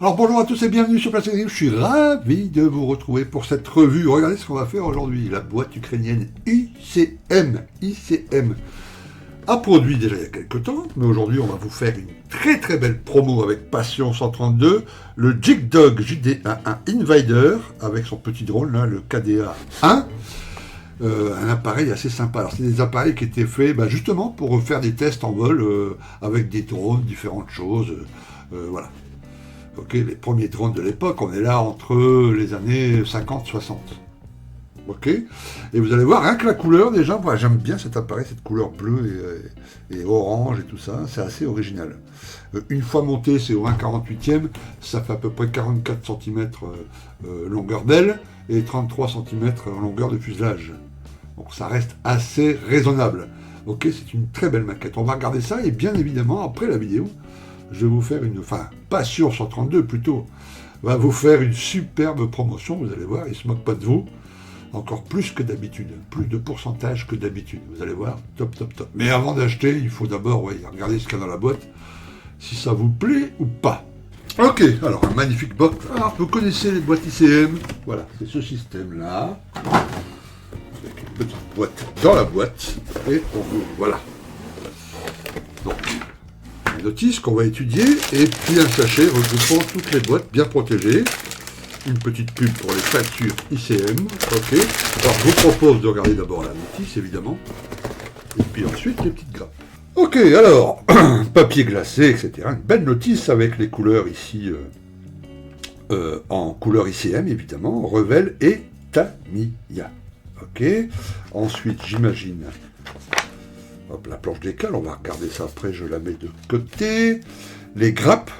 Alors bonjour à tous et bienvenue sur Place Technique. Je suis ravi de vous retrouver pour cette revue. Regardez ce qu'on va faire aujourd'hui. La boîte ukrainienne ICM a produit déjà il y a quelques temps, mais aujourd'hui on va vous faire une très belle promo avec Passion 132, le Jig Dog JD11 Invader avec son petit drone là, le KDA 1. Un appareil assez sympa. Alors c'est des appareils qui étaient faits justement pour faire des tests en vol avec des drones, différentes choses. Voilà. Ok, les premiers drones de l'époque, on est là entre les années 50-60. Ok, et vous allez voir, rien que la couleur déjà, moi j'aime bien cet appareil, cette couleur bleue et orange et tout ça, c'est assez original. Une fois monté, c'est au 1/48e, ça fait à peu près 44 cm longueur d'aile et 33 cm en longueur de fuselage. Donc ça reste assez raisonnable. Ok, c'est une très belle maquette. On va regarder ça et bien évidemment, après la vidéo, je vais vous faire Passion 132 plutôt, va vous faire une superbe promotion, vous allez voir, il se moque pas de vous, encore plus que d'habitude, plus de pourcentage que d'habitude, vous allez voir, top. Mais avant d'acheter, il faut d'abord regarder ce qu'il y a dans la boîte, si ça vous plaît ou pas. Ok, alors un magnifique box, alors vous connaissez les boîtes ICM, voilà, c'est ce système-là, avec une petite boîte dans la boîte, et on vous, voilà. Donc, notice qu'on va étudier, et puis un sachet regroupant toutes les boîtes bien protégées. Une petite pub pour les factures ICM. Ok. Alors je vous propose de regarder d'abord la notice, évidemment. Et puis ensuite les petites grappes. Ok, alors, papier glacé, etc. Une belle notice avec les couleurs ici, en couleur ICM, évidemment. Revel et Tamiya. Ok. Ensuite, j'imagine... Hop, la planche d'écale, on va regarder ça après, je la mets de côté. Les grappes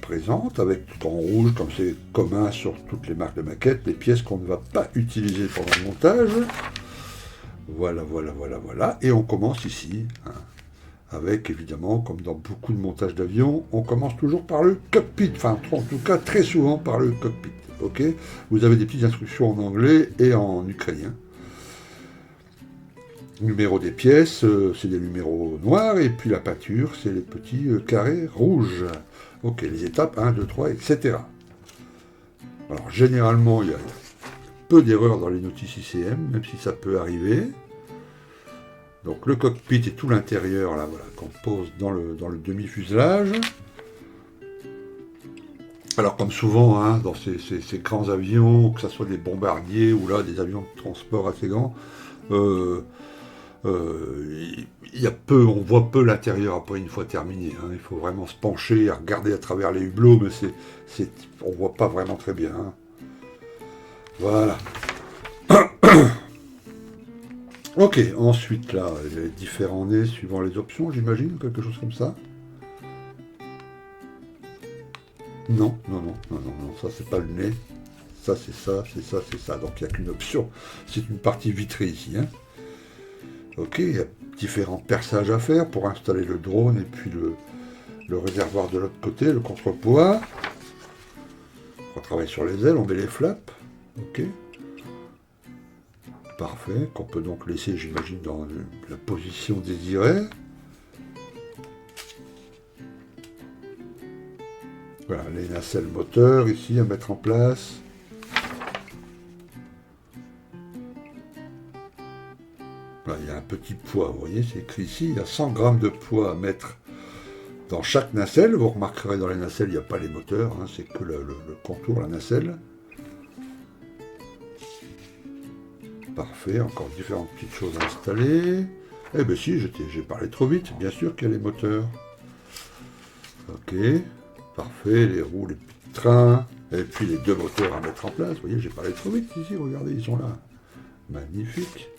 présentes, avec tout en rouge, comme c'est commun sur toutes les marques de maquettes, les pièces qu'on ne va pas utiliser pendant le montage. Voilà. Et on commence ici, avec évidemment, comme dans beaucoup de montages d'avions, on commence toujours par le cockpit, enfin en tout cas très souvent par le cockpit. Ok, vous avez des petites instructions en anglais et en ukrainien. Numéro des pièces, c'est des numéros noirs, et puis la peinture, c'est les petits carrés rouges. Ok, les étapes 1, 2, 3, etc. Alors, généralement, il y a peu d'erreurs dans les notices ICM, même si ça peut arriver. Donc, le cockpit et tout l'intérieur, là, voilà, qu'on pose dans le demi-fuselage. Alors, comme souvent, dans ces grands avions, que ce soit des bombardiers ou là, des avions de transport assez grands, on voit peu l'intérieur après une fois terminé. Il faut vraiment se pencher et regarder à travers les hublots, mais on voit pas vraiment très bien. Voilà. Ok, ensuite là, les différents nez suivant les options, j'imagine, quelque chose comme ça. Non, ça c'est pas le nez. Ça c'est ça, c'est ça, c'est ça. Donc il n'y a qu'une option. C'est une partie vitrée ici. Ok, il y a différents perçages à faire pour installer le drone et puis le réservoir de l'autre côté, le contrepoids. On travaille sur les ailes, on met les flaps. Ok. Parfait, qu'on peut donc laisser, j'imagine, dans la position désirée. Voilà, les nacelles moteurs ici à mettre en place. Il y a un petit poids, vous voyez, c'est écrit ici, il y a 100 grammes de poids à mettre dans chaque nacelle. Vous remarquerez dans les nacelles, il n'y a pas les moteurs, c'est que le contour, la nacelle. Parfait, encore différentes petites choses à installer. Eh bien si, j'ai parlé trop vite, bien sûr qu'il y a les moteurs. Ok, parfait, les roues, les petits trains, et puis les deux moteurs à mettre en place. Vous voyez, j'ai parlé trop vite ici, regardez, ils sont là. Magnifique.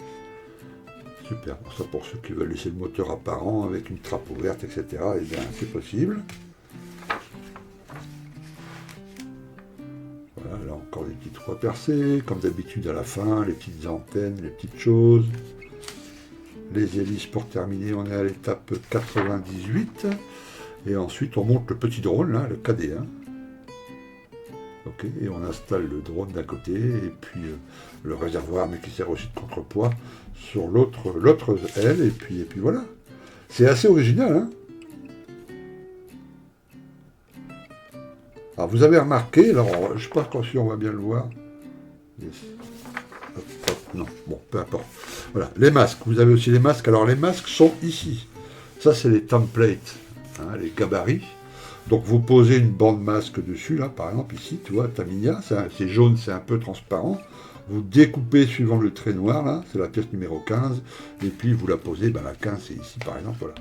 Super, ça pour ceux qui veulent laisser le moteur apparent avec une trappe ouverte, etc. Eh bien, c'est possible. Voilà, là encore des petits trous à percer, comme d'habitude à la fin, les petites antennes, les petites choses. Les hélices pour terminer, on est à l'étape 98. Et ensuite, on monte le petit drone, là, le KD1. Ok, et on installe le drone d'un côté, et puis le réservoir, mais qui sert aussi de contrepoids, sur l'autre aile, et puis voilà. C'est assez original, Alors vous avez remarqué, alors je ne sais pas si on va bien le voir. Yes. Hop, hop, non, bon, peu importe. Voilà, les masques. Vous avez aussi les masques. Alors les masques sont ici. Ça, c'est les templates, hein, les gabarits. Donc vous posez une bande masque dessus, là, par exemple, ici, tu vois, Tamiya, c'est jaune, c'est un peu transparent. Vous découpez suivant le trait noir, là, c'est la pièce numéro 15, et puis vous la posez, ben, la 15 c'est ici, par exemple, voilà.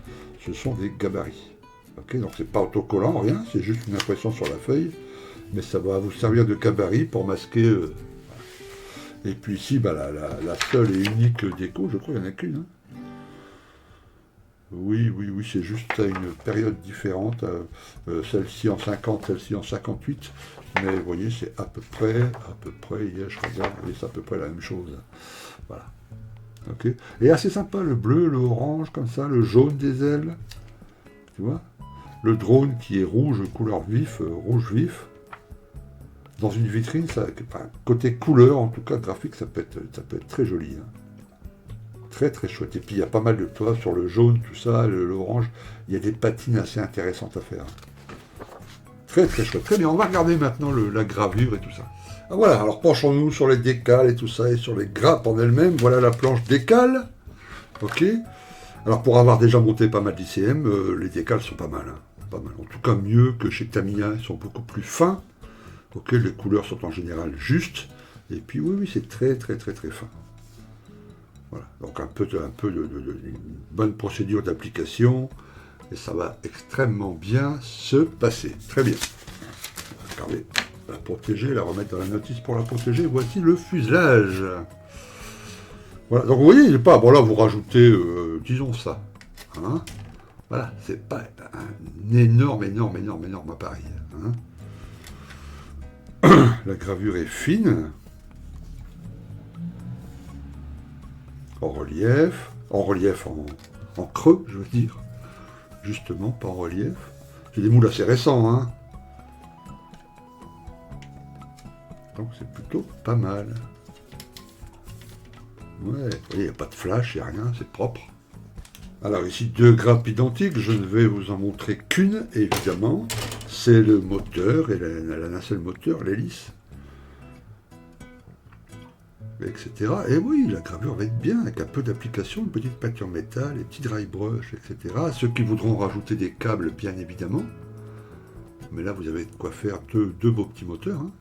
Ce sont des gabarits. Ok, donc c'est pas autocollant, rien, c'est juste une impression sur la feuille, mais ça va vous servir de gabarit pour masquer. Et puis ici, ben, la seule et unique déco, je crois qu'il n'y en a qu'une, hein. Oui, oui, oui, c'est juste à une période différente, celle-ci en 50, celle-ci en 58, mais vous voyez, c'est à peu près, je regarde, oui, c'est à peu près la même chose. Voilà. Ok. Et assez sympa, le bleu, le orange, comme ça, le jaune des ailes, tu vois. Le drone qui est rouge, couleur vif, rouge vif. Dans une vitrine, ça, enfin, côté couleur, en tout cas graphique, ça peut être très joli, hein. Très très chouette. Et puis il y a pas mal de toits sur le jaune, tout ça, l'orange. Il y a des patines assez intéressantes à faire. Très très chouette. Très bien, on va regarder maintenant la gravure et tout ça. Ah, voilà, alors penchons-nous sur les décales et tout ça, et sur les grappes en elles-mêmes. Voilà la planche décale. Ok. Alors pour avoir déjà monté pas mal d'ICM, les décales sont pas mal, hein. Pas mal. En tout cas mieux que chez Tamiya, ils sont beaucoup plus fins. Ok, les couleurs sont en général justes. Et puis oui, oui, c'est très très très très fin. Voilà, donc un peu une bonne procédure d'application, et ça va extrêmement bien se passer. Très bien. Regardez, la protéger, la remettre dans la notice pour la protéger. Voici le fuselage. Voilà, donc vous voyez, il n'est pas... Bon là, vous rajoutez, disons ça. Hein, voilà, c'est pas un énorme appareil. Hein. La gravure est fine. En relief en creux, je veux dire, justement, pas en relief. C'est des moules assez récents, hein. Donc c'est plutôt pas mal. Ouais, vous voyez, il n'y a pas de flash, il n'y a rien, c'est propre. Alors ici, deux grappes identiques, je ne vais vous en montrer qu'une, évidemment. C'est le moteur, et la nacelle moteur, l'hélice. Etc. Et oui, la gravure va être bien, avec un peu d'application, une petite peinture métal, les petits dry brush, etc. Ceux qui voudront rajouter des câbles, bien évidemment. Mais là, vous avez de quoi faire deux beaux petits moteurs. Hein.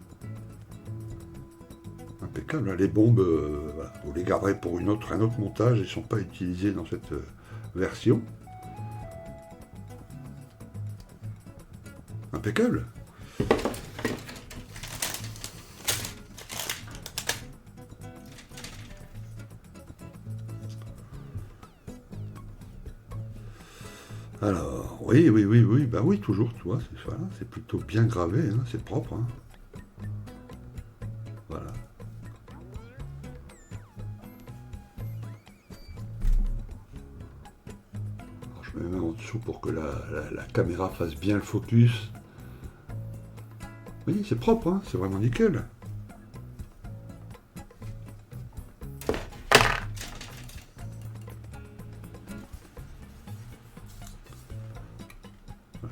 Impeccable. Hein. Les bombes, voilà. Vous les garderez pour un autre montage. Ils ne sont pas utilisés dans cette version. Impeccable. Alors, oui, bah oui, toujours, tu vois, voilà, c'est plutôt bien gravé, hein, c'est propre. Hein. Voilà. Alors, je mets même en dessous pour que la caméra fasse bien le focus. Oui, c'est propre, hein, c'est vraiment nickel.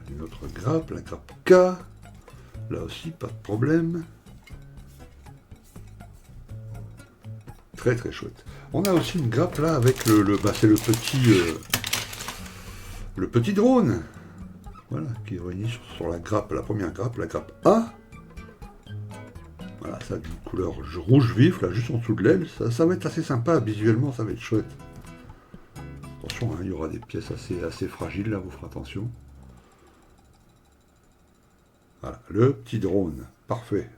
Une autre grappe, la grappe K. Là aussi, pas de problème. Très très chouette. On a aussi une grappe là avec c'est le petit drone. Voilà, qui est réuni sur la grappe, la première grappe, la grappe A. Voilà, ça a une couleur rouge vif, là, juste en dessous de l'aile. Ça va être assez sympa, visuellement, ça va être chouette. Attention, hein, il y aura des pièces assez fragiles, là, vous ferez attention. Voilà, le petit drone, parfait.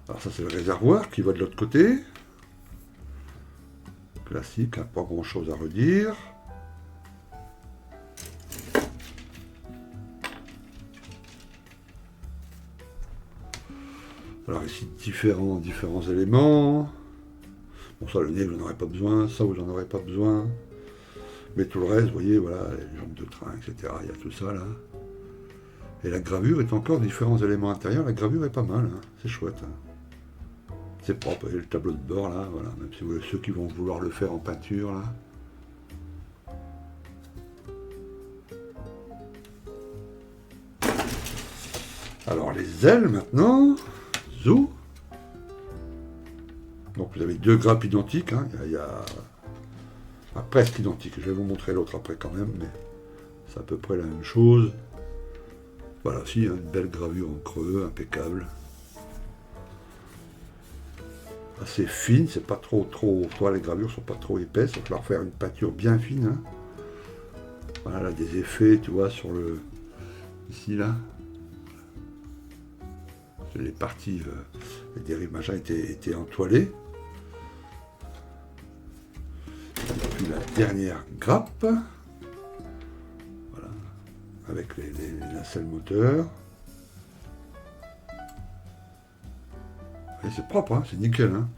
Alors ça, c'est le réservoir qui va de l'autre côté. Classique, hein, pas grand chose à redire. Alors ici, différents éléments. Bon, ça, le nez, vous n'en aurez pas besoin. Ça, vous n'en aurez pas besoin. Mais tout le reste, vous voyez, voilà, les jambes de train, etc. Il y a tout ça, là. Et la gravure est encore différents éléments intérieurs. La gravure est pas mal, hein. C'est chouette. Hein. C'est propre. Et le tableau de bord, là, voilà. Même si vous, ceux qui vont vouloir le faire en peinture, là. Alors les ailes maintenant, zou. Donc vous avez deux grappes identiques, hein. Il y a presque identiques. Je vais vous montrer l'autre après quand même, mais c'est à peu près la même chose. Voilà, si, une belle gravure en creux, impeccable. Assez fine, c'est pas trop, les gravures sont pas trop épaisses, il va falloir faire une peinture bien fine. Hein. Voilà, là, des effets, tu vois, sur le... Ici, là. Les parties, les dérives machin étaient entoilées. Et puis la dernière grappe. Voilà, avec les nacelles moteurs. Et c'est propre, hein, c'est nickel. Hein.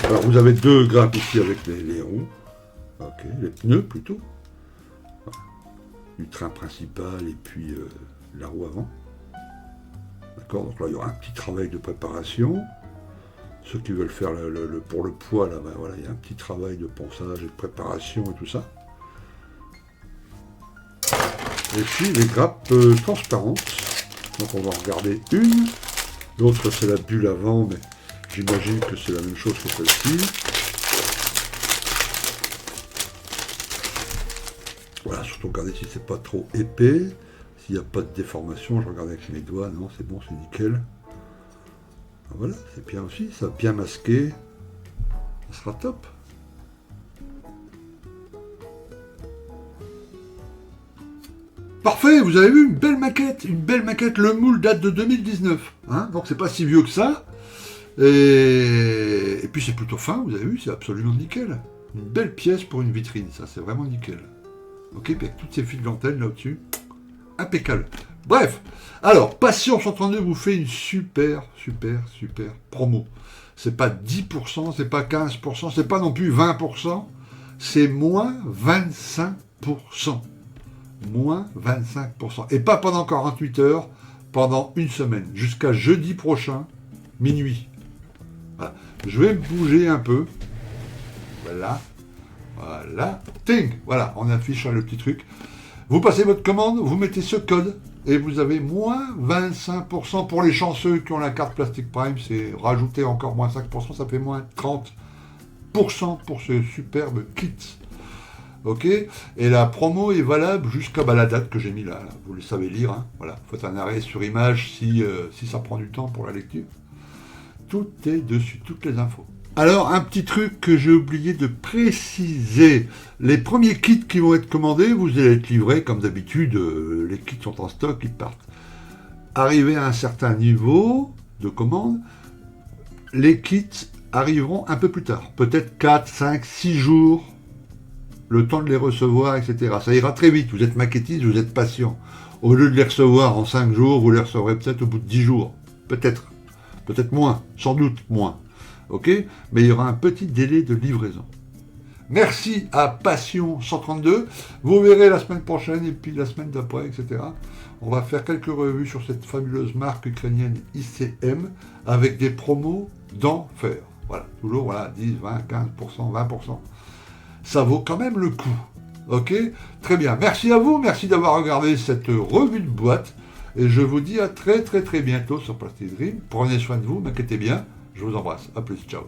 Alors vous avez deux grappes ici avec les roues. Ok, les pneus plutôt. Voilà. Du train principal et puis la roue avant. D'accord, donc là il y aura un petit travail de préparation. Ceux qui veulent faire pour le poids, là, ben voilà, il y a un petit travail de ponçage et de préparation et tout ça. Et puis les grappes transparentes. Donc on va en regarder une. L'autre c'est la bulle avant, mais j'imagine que c'est la même chose que celle-ci. Voilà, surtout regardez si c'est pas trop épais. S'il n'y a pas de déformation, je regarde avec mes doigts, non, c'est bon, c'est nickel. Voilà, c'est bien aussi, ça va bien masquer. Ça sera top. Parfait, vous avez vu une belle maquette. Le moule date de 2019, hein, donc c'est pas si vieux que ça. Et puis c'est plutôt fin, vous avez vu, c'est absolument nickel. Une belle pièce pour une vitrine, ça, c'est vraiment nickel. Ok, puis avec toutes ces fils de dentelle là au-dessus. Impeccable. Bref, alors, Passion 132 vous fait une super promo. C'est pas 10%, c'est pas 15%, c'est pas non plus 20%, c'est moins 25%. Moins 25%. Et pas pendant 48 heures, pendant une semaine, jusqu'à jeudi prochain, minuit. Voilà. Je vais me bouger un peu. Voilà. Ting. Voilà, on affiche le petit truc. Vous passez votre commande, vous mettez ce code et vous avez moins 25% pour les chanceux qui ont la carte Plastic Prime. C'est rajouter encore moins 5%, ça fait moins 30% pour ce superbe kit. Ok. Et la promo est valable jusqu'à la date que j'ai mis là. Vous le savez lire. Hein. Voilà. Faites un arrêt sur image si ça prend du temps pour la lecture. Tout est dessus, toutes les infos. Alors, un petit truc que j'ai oublié de préciser. Les premiers kits qui vont être commandés, vous allez être livrés, comme d'habitude, les kits sont en stock, ils partent. Arrivé à un certain niveau de commande, les kits arriveront un peu plus tard. Peut-être 4, 5, 6 jours, le temps de les recevoir, etc. Ça ira très vite, vous êtes maquettiste, vous êtes patient. Au lieu de les recevoir en 5 jours, vous les recevrez peut-être au bout de 10 jours. Peut-être moins, sans doute moins. Ok, mais il y aura un petit délai de livraison. Merci à Passion 132. Vous verrez la semaine prochaine et puis la semaine d'après, etc. On va faire quelques revues sur cette fabuleuse marque ukrainienne ICM avec des promos d'enfer. Voilà, toujours voilà, 10, 20, 15%, 20%. Ça vaut quand même le coup. Ok, très bien. Merci à vous, merci d'avoir regardé cette revue de boîte. Et je vous dis à très bientôt sur Plastic Dream. Prenez soin de vous, m'inquiétez bien. Je vous embrasse. À plus, ciao.